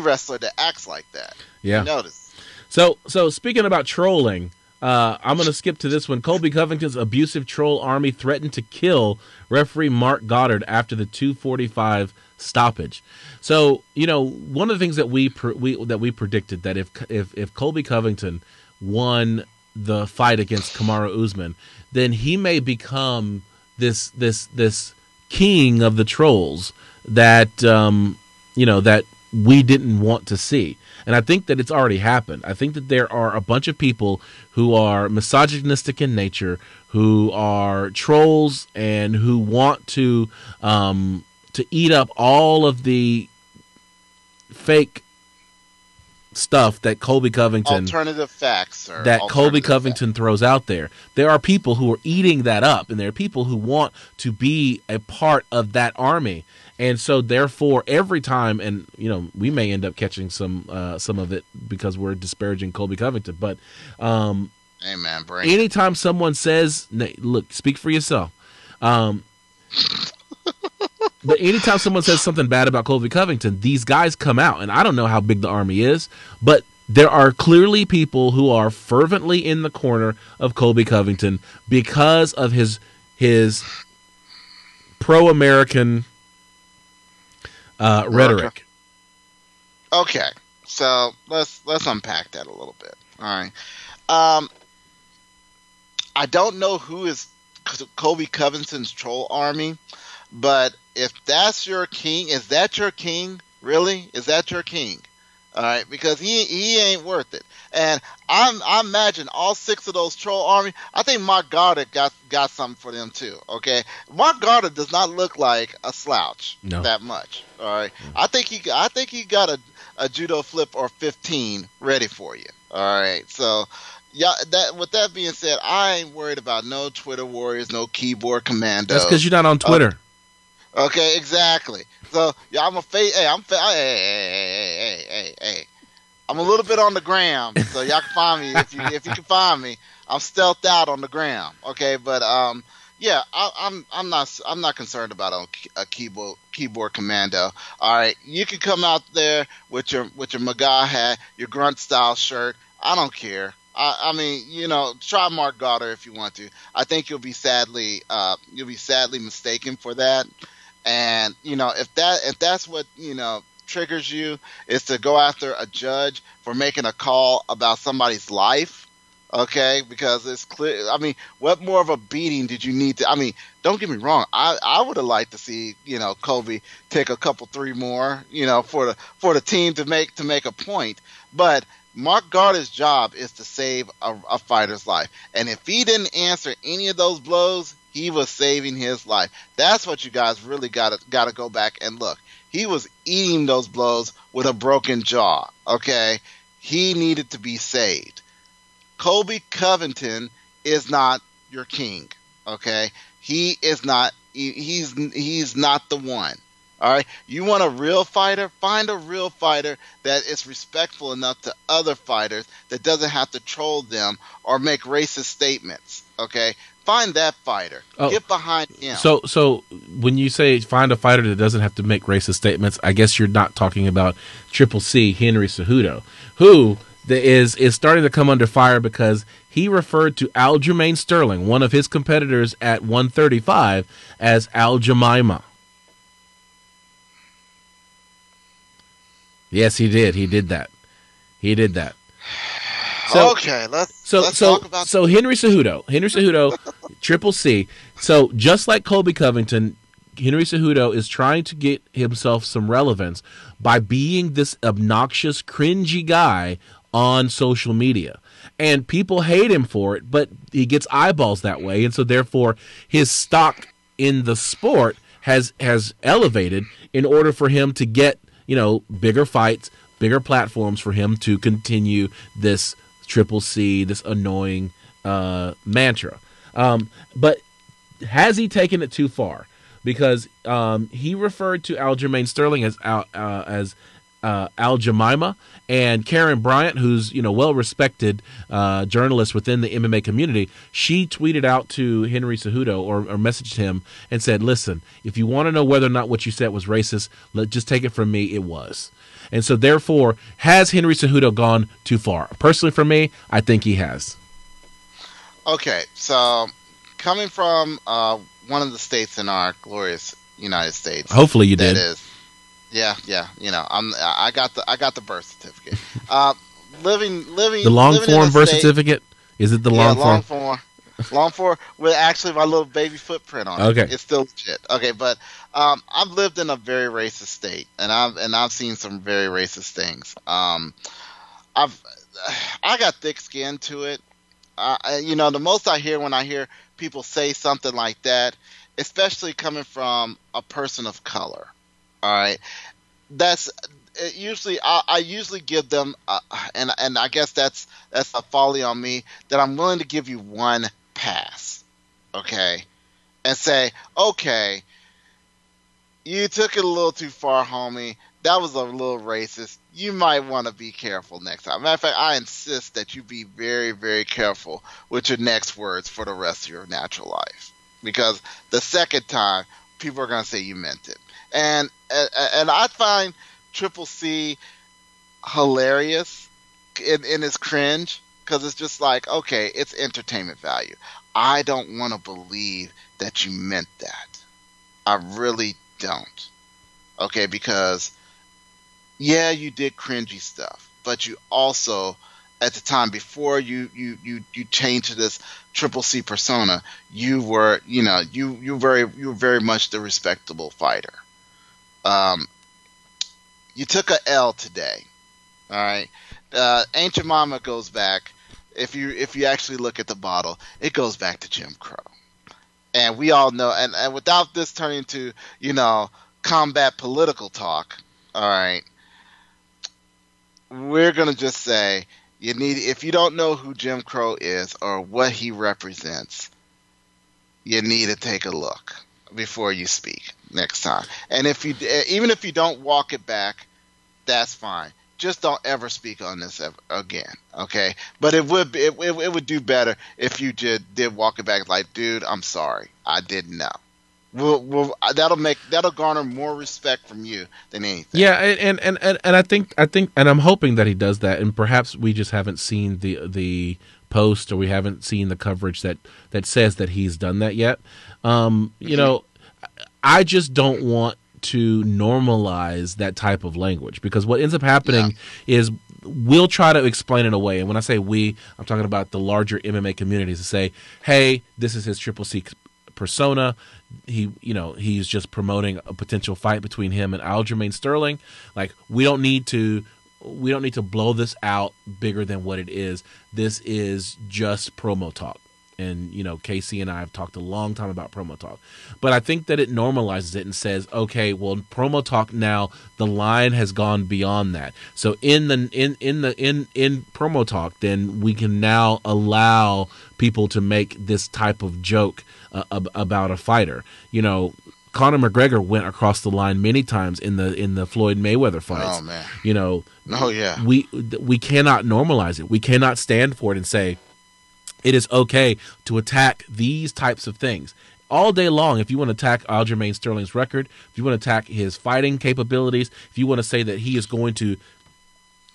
wrestler that acts like that. Yeah. You notice. So speaking about trolling, I'm going to skip to this one. Colby Covington's abusive troll army threatened to kill referee Mark Goddard after the 2:45 stoppage. So one of the things that we predicted that if Colby Covington won the fight against Kamaru Usman, then he may become this king of the trolls that that we didn't want to see. And I think that it's already happened. I think that there are a bunch of people who are misogynistic in nature, who are trolls, and who want to eat up all of the fake stuff that Colby Covington alternative facts, sir. That Colby Covington throws out there. There are people who are eating that up, and there are people who want to be a part of that army. And so therefore every time, and we may end up catching some of it because we're disparaging Colby Covington, but hey man, anytime someone says, look, speak for yourself. But anytime someone says something bad about Colby Covington, these guys come out, and I don't know how big the army is, but there are clearly people who are fervently in the corner of Colby Covington because of his pro-American rhetoric. Okay, so let's unpack that a little bit. All right, I don't know who is Colby Covington's troll army, but if that's your king, is that your king? Really? Is that your king? All right, because he ain't worth it. And I imagine all 6 of those troll army. I think Mark Goddard got something for them too. Okay, Mark Goddard does not look like a slouch that much. All right, I think he got a judo flip or 15 ready for you. All right, so. Yeah, with that being said, I ain't worried about no Twitter warriors, no keyboard commandos. That's because you're not on Twitter. Okay, exactly. So yeah, I'm a little bit on the gram, so y'all can find me if you can find me. I'm stealthed out on the gram. Okay, but yeah, I'm not concerned about a keyboard commando. All right, you can come out there with your MAGA hat, your grunt style shirt. I don't care. I mean, try Mark Goddard if you want to. I think you'll be sadly mistaken for that. And if that's what triggers you is to go after a judge for making a call about somebody's life, okay? Because it's clear. I mean, what more of a beating did you need to? I mean, don't get me wrong. I would have liked to see Colby take a couple 3 more, for the team to make a point, but. Mark Goddard's job is to save a fighter's life. And if he didn't answer any of those blows, he was saving his life. That's what you guys really got to go back and look. He was eating those blows with a broken jaw, okay? He needed to be saved. Colby Covington is not your king, okay? He is not he's not the one. All right, you want a real fighter? Find a real fighter that is respectful enough to other fighters that doesn't have to troll them or make racist statements. Okay, find that fighter. Get behind him. So when you say find a fighter that doesn't have to make racist statements, I guess you're not talking about Triple C Henry Cejudo, who is starting to come under fire because he referred to Aljamain Sterling, one of his competitors at 135, as Al Jemima. Yes, he did. He did that. So, okay, let's talk about. So Henry Cejudo, Triple C. So just like Colby Covington, Henry Cejudo is trying to get himself some relevance by being this obnoxious, cringy guy on social media. And people hate him for it, but he gets eyeballs that way. And so therefore his stock in the sport has elevated in order for him to get, bigger fights, bigger platforms for him to continue this Triple C, this annoying mantra. But has he taken it too far? Because he referred to Aljamain Sterling as Al Jemima, and Karen Bryant, who's well-respected journalist within the MMA community, she tweeted out to Henry Cejudo or messaged him and said, "Listen, if you want to know whether or not what you said was racist, just take it from me, it was." And so, therefore, has Henry Cejudo gone too far? Personally, for me, I think he has. Okay, so coming from one of the states in our glorious United States, hopefully you did. Yeah. I got the birth certificate. Living the long form birth certificate. Is it the long form? Long form with actually my little baby footprint on it. Okay, it's still legit. Okay, but I've lived in a very racist state, and I've seen some very racist things. I got thick skin to it. The most I hear when I hear people say something like that, especially coming from a person of color. All right, that's usually I usually give them, and I guess that's a folly on me, that I'm willing to give you one pass, okay, and say, okay, you took it a little too far, homie. That was a little racist. You might want to be careful next time. Matter of fact, I insist that you be very, very careful with your next words for the rest of your natural life, because the second time, people are going to say you meant it. And I find Triple C hilarious in his cringe, because it's just like, okay, it's entertainment value. I don't want to believe that you meant that. I really don't. Okay, because yeah, you did cringy stuff, but you also, at the time before you changed to this Triple C persona, you were very much the respectable fighter. You took a L today. All right. Ancient Mama goes back. If you actually look at the bottle, it goes back to Jim Crow. And we all know, and without this turning to, combat political talk, all right, we're going to just say, if you don't know who Jim Crow is or what he represents, you need to take a look before you speak next time. And even if you don't walk it back, that's fine. Just don't ever speak on this ever again, okay? But it would do better if you did walk it back, like, dude, I'm sorry, I didn't know. That'll garner more respect from you than anything. Yeah, and I think, and I'm hoping that he does that, and perhaps we just haven't seen the post, or we haven't seen the coverage that says that he's done that yet. I just don't want to normalize that type of language, because what ends up happening is we'll try to explain it away. And when I say we, I'm talking about the larger MMA communities, to say, hey, this is his Triple C persona. He's just promoting a potential fight between him and Aljamain Sterling. Like, we don't need to blow this out bigger than what it is. This is just promo talk. And, Casey and I have talked a long time about promo talk. But I think that it normalizes it and says, okay, well, promo talk now, the line has gone beyond that. So in promo talk, then we can now allow people to make this type of joke about a fighter. Conor McGregor went across the line many times in the Floyd Mayweather fights. Oh man. Oh yeah. We cannot normalize it. We cannot stand for it and say it is okay to attack these types of things all day long. If you want to attack Aljamain Sterling's record, if you want to attack his fighting capabilities, if you want to say that he is going to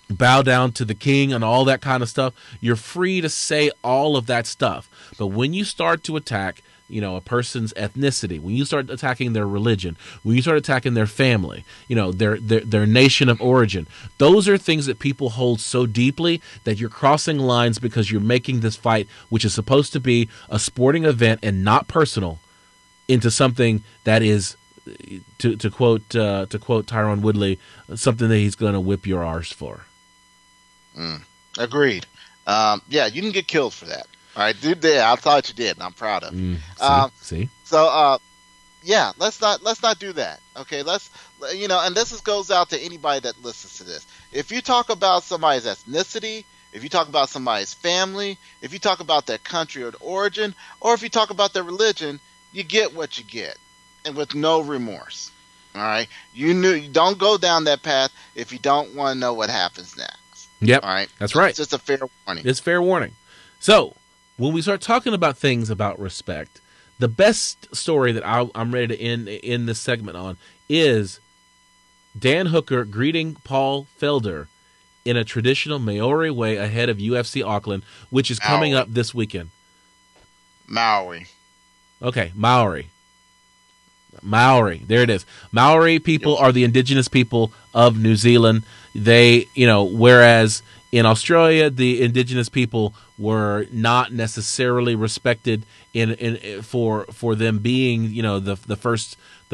bow down to the king and all that kind of stuff, you're free to say all of that stuff. But when you start to attack a person's ethnicity, when you start attacking their religion, when you start attacking their family, their nation of origin, those are things that people hold so deeply that you're crossing lines, because you're making this fight, which is supposed to be a sporting event and not personal, into something that is, to quote Tyron Woodley, something that he's going to whip your arse for. Agreed. Yeah, you can get killed for that. All right, dude. Yeah, I thought you did, and I'm proud of you. See. So, yeah, let's not do that. Okay, and goes out to anybody that listens to this. If you talk about somebody's ethnicity, if you talk about somebody's family, if you talk about their country or origin, or if you talk about their religion, you get what you get, and with no remorse. All right, you don't go down that path if you don't want to know what happens next. Yep, all right, that's right. It's just a fair warning. It's fair warning. So when we start talking about things about respect, the best story that I'm ready to end this segment on is Dan Hooker greeting Paul Felder in a traditional Maori way ahead of UFC Auckland, which is coming up this weekend. Maori. Okay, Maori. There it is. Maori people are the indigenous people of New Zealand. They, whereas in Australia, the indigenous people were not necessarily respected for them being, the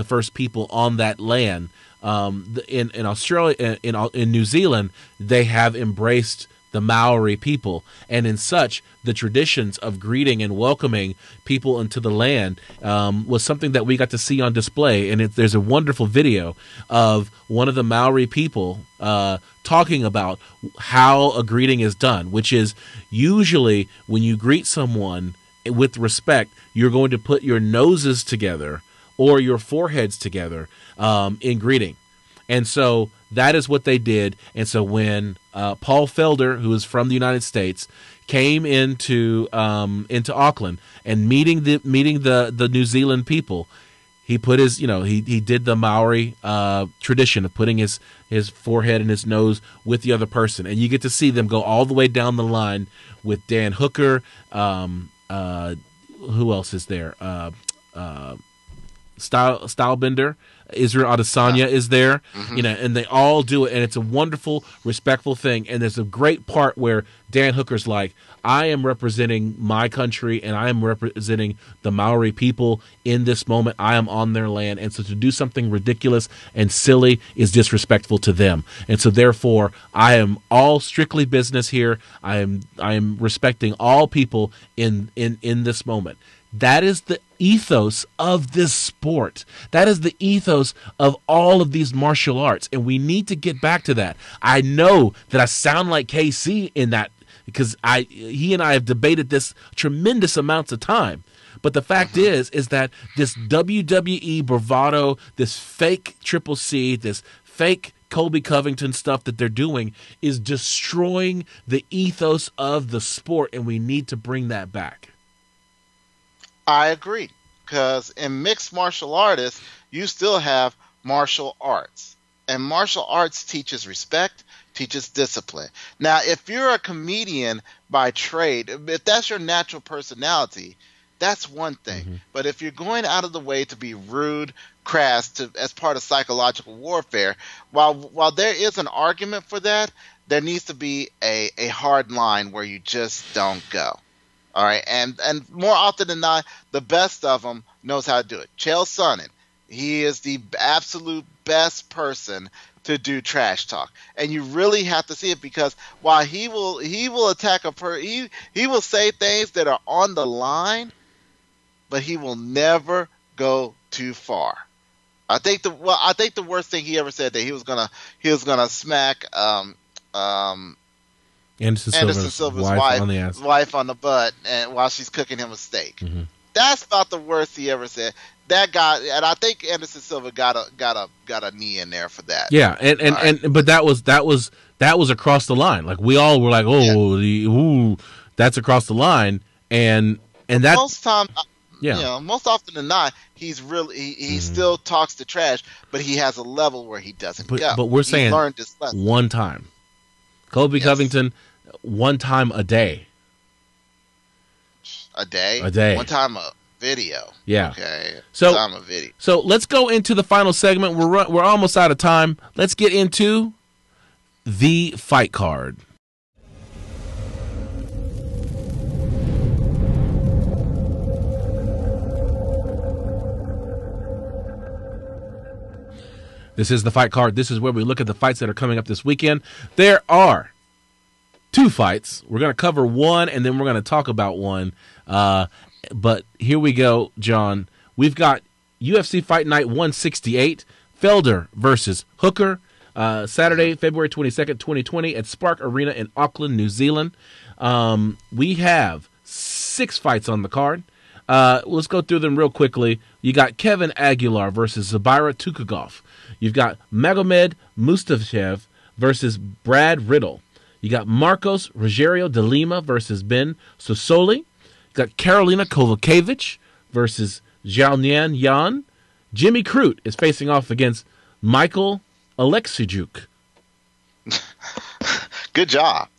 first people on that land. In Australia, in New Zealand, they have embraced the Maori people, and in such, the traditions of greeting and welcoming people into the land was something that we got to see on display. And there's a wonderful video of one of the Maori people talking about how a greeting is done, which is usually when you greet someone with respect, you're going to put your noses together or your foreheads together in greeting. And so that is what they did. And so when Paul Felder, who is from the United States, came into Auckland and meeting the New Zealand people, he put his, he did the Maori tradition of putting his forehead and his nose with the other person. And you get to see them go all the way down the line with Dan Hooker. Who else is there? Stylebender. Israel Adesanya is there, and they all do it, and it's a wonderful, respectful thing. And there's a great part where Dan Hooker's like, I am representing my country, and I am representing the Maori people in this moment. I am on their land, and so to do something ridiculous and silly is disrespectful to them. And so therefore, I am all strictly business here. I am respecting all people in this moment. That is the ethos of this sport. That is the ethos of all of these martial arts, and we need to get back to that. I know that I sound like KC in that because he and I have debated this tremendous amounts of time. But the fact is that this WWE bravado, this fake Triple C, this fake Colby Covington stuff that they're doing is destroying the ethos of the sport, and we need to bring that back. I agree, because in mixed martial artists, you still have martial arts. And martial arts teaches respect, teaches discipline. Now, if you're a comedian by trade, if that's your natural personality, that's one thing. But if you're going out of the way to be rude, crass, as part of psychological warfare, while there is an argument for that, there needs to be a hard line where you just don't go. All right, and more often than not, the best of them knows how to do it. Chael Sonnen, he is the absolute best person to do trash talk, and you really have to see it, because while he will attack he will say things that are on the line, but he will never go too far. I think the worst thing he ever said that he was gonna smack Anderson Silva's wife on the butt, and while she's cooking him a steak. That's about the worst he ever said. That guy, and I think Anderson Silva got a knee in there for that. Yeah, but that was across the line. Like we all were like, ooh, that's across the line, and that most often than not, he's really he still talks the trash, but he has a level where he doesn't go. But we're saying learned his lesson. One time. Colby Covington, one time a day. A day? One time a video. Yeah. Okay. So, one time a video. So let's go into the final segment. We're almost out of time. Let's get into the fight card. This is the fight card. This is where we look at the fights that are coming up this weekend. There are 2 fights. We're going to cover one, and then we're going to talk about one. But here we go, John. We've got UFC Fight Night 168, Felder versus Hooker, Saturday, February 22nd, 2020 at Spark Arena in Auckland, New Zealand. We have 6 fights on the card. Let's go through them real quickly. You got Kevin Aguilar versus Zabira Tukagov. You've got Magomed Mustafayev versus Brad Riddle. You got Marcos Rogerio de Lima versus Ben Sosoli. You got Karolina Kowalkiewicz versus Xiaonian Yan. Jimmy Crute is facing off against Michael Alexijuk. Good job.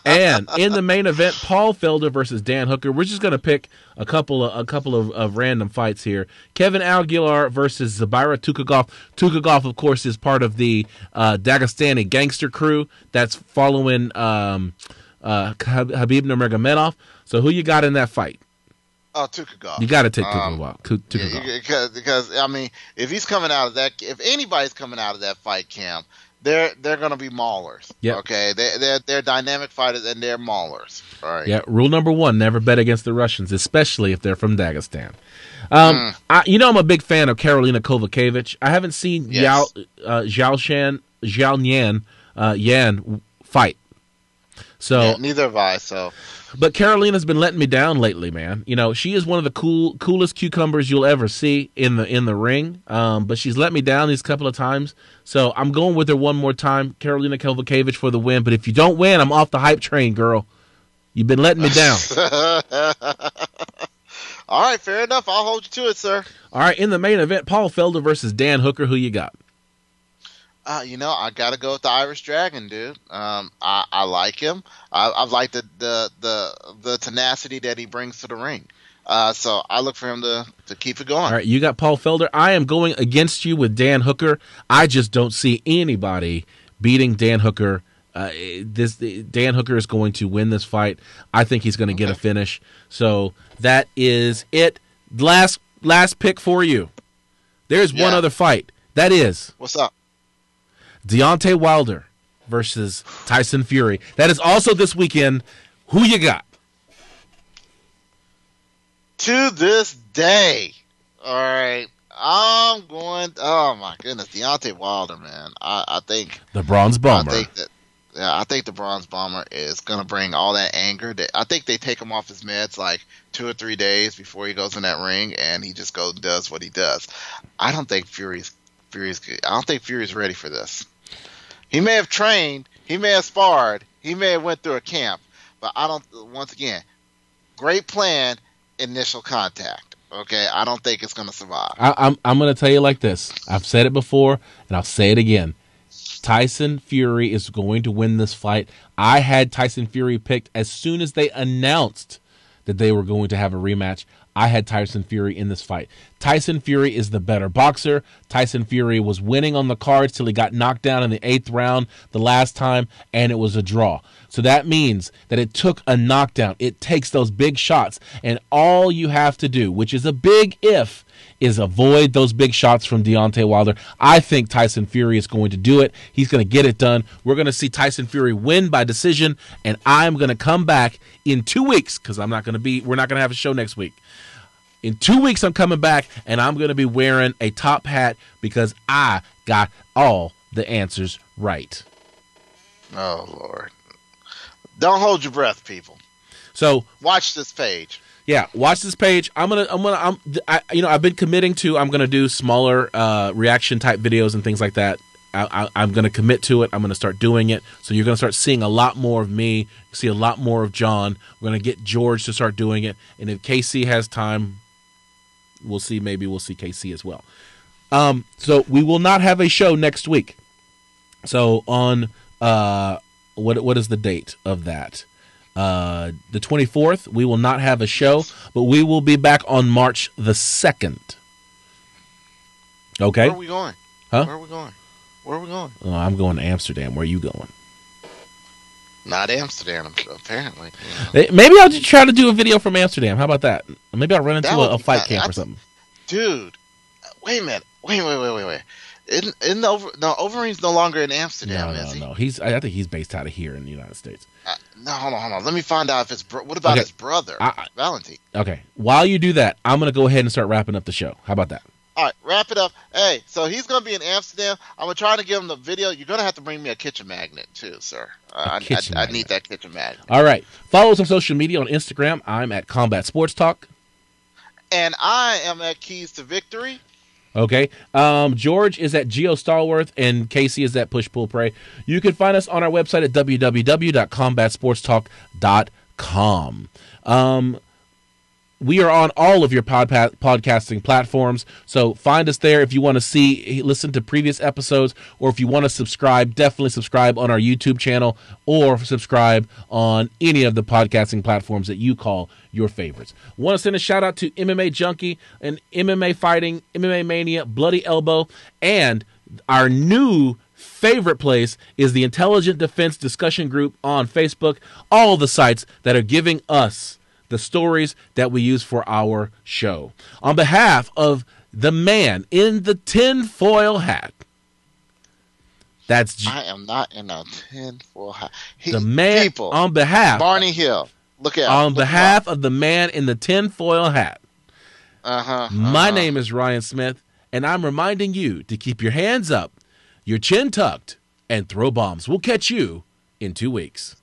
And in the main event, Paul Felder versus Dan Hooker. We're just going to pick a couple of random fights here. Kevin Aguilar versus Zabira Tukagov. Tukagov, of course, is part of the Dagestani gangster crew that's following Habib Nurmagomedov. So who you got in that fight? Oh, Tukagov. You got to take Tukagov. Yeah, because I mean, if he's coming out of that, if anybody's coming out of that fight camp, they're going to be maulers. Yep. Okay, they're dynamic fighters and they're maulers. All right. Yeah. Rule number 1: never bet against the Russians, especially if they're from Dagestan. I'm a big fan of Karolina Kowalkiewicz. I haven't seen Xiaonian Yan fight. So yeah, neither have I. So. But Carolina's been letting me down lately, man. You know, she is one of the coolest cucumbers you'll ever see in the ring. But she's let me down these couple of times. So I'm going with her one more time. Karolina Kowalkiewicz for the win. But if you don't win, I'm off the hype train, girl. You've been letting me down. All right, fair enough. I'll hold you to it, sir. All right, in the main event, Paul Felder versus Dan Hooker. Who you got? I got to go with the Irish Dragon, dude. I like him. I've liked the tenacity that he brings to the ring. So I look for him to keep it going. All right, you got Paul Felder. I am going against you with Dan Hooker. I just don't see anybody beating Dan Hooker. Dan Hooker is going to win this fight. I think he's going to get a finish. So that is it. Last pick for you. There's one other fight. That is. What's up? Deontay Wilder versus Tyson Fury. That is also this weekend. Who you got? To this day. All right. I'm going. Oh, my goodness. Deontay Wilder, man. I think. The Bronze Bomber. I think the Bronze Bomber is going to bring all that anger. I think they take him off his meds like 2 or 3 days before he goes in that ring, and he just goes and does what he does. I don't think Fury's ready for this. He may have trained, he may have sparred, he may have went through a camp, but once again, great plan, initial contact. Okay, I don't think it's going to survive. I'm going to tell you like this. I've said it before, and I'll say it again. Tyson Fury is going to win this fight. I had Tyson Fury picked as soon as they announced that they were going to have a rematch. I had Tyson Fury in this fight. Tyson Fury is the better boxer. Tyson Fury was winning on the cards till he got knocked down in the 8th round the last time, and it was a draw. So that means that it took a knockdown. It takes those big shots, and all you have to do, which is a big if, is avoid those big shots from Deontay Wilder. I think Tyson Fury is going to do it. He's going to get it done. We're going to see Tyson Fury win by decision, and I'm going to come back in 2 weeks because we're not going to have a show next week. In 2 weeks, I'm coming back, and I'm going to be wearing a top hat because I got all the answers right. Oh, Lord. Don't hold your breath, people. So watch this page. Yeah, watch this page. I've been committing to. I'm gonna do smaller reaction type videos and things like that. I'm gonna commit to it. I'm gonna start doing it. So you're gonna start seeing a lot more of me. See a lot more of John. We're gonna get George to start doing it. And if KC has time, we'll see. Maybe we'll see KC as well. So we will not have a show next week. So on what is the date of that? The 24th, we will not have a show, but we will be back on March the 2nd. Okay? Where are we going? Huh? Where are we going? Where are we going? Oh, I'm going to Amsterdam. Where are you going? Not Amsterdam, apparently. Yeah. Maybe I'll just try to do a video from Amsterdam. How about that? Maybe I'll run into a fight camp or something. Dude, wait a minute. Wait. Overeem's no longer in Amsterdam, No, is he? no. I think he's based out of here in the United States. No, hold on. Let me find out if what about his brother, Valentin? Okay. While you do that, I'm going to go ahead and start wrapping up the show. How about that? All right, wrap it up. Hey, so he's going to be in Amsterdam. I'm going to try to give him the video. You're going to have to bring me a kitchen magnet, too, sir. I need that kitchen magnet. All right. Follow us on social media on Instagram. I'm at Combat Sports Talk. And I am at Keys to Victory. Okay. George is at Geo Stallworth, and Casey is at Push Pull Pray. You can find us on our website at www.combatsportstalk.com. We are on all of your podcasting platforms, so find us there if you want to listen to previous episodes, or if you want to subscribe, definitely subscribe on our YouTube channel, or subscribe on any of the podcasting platforms that you call your favorites. Want to send a shout out to MMA Junkie and MMA Fighting, MMA Mania, Bloody Elbow, and our new favorite place is the Intelligent Defense Discussion Group on Facebook, all the sites that are giving us the stories that we use for our show. On behalf of the man in the tinfoil hat, I am not in a tinfoil hat. The man, people, on behalf, Barney Hill, look out. On behalf of the man in the tinfoil hat, my name is Ryan Smith, and I'm reminding you to keep your hands up, your chin tucked, and throw bombs. We'll catch you in 2 weeks.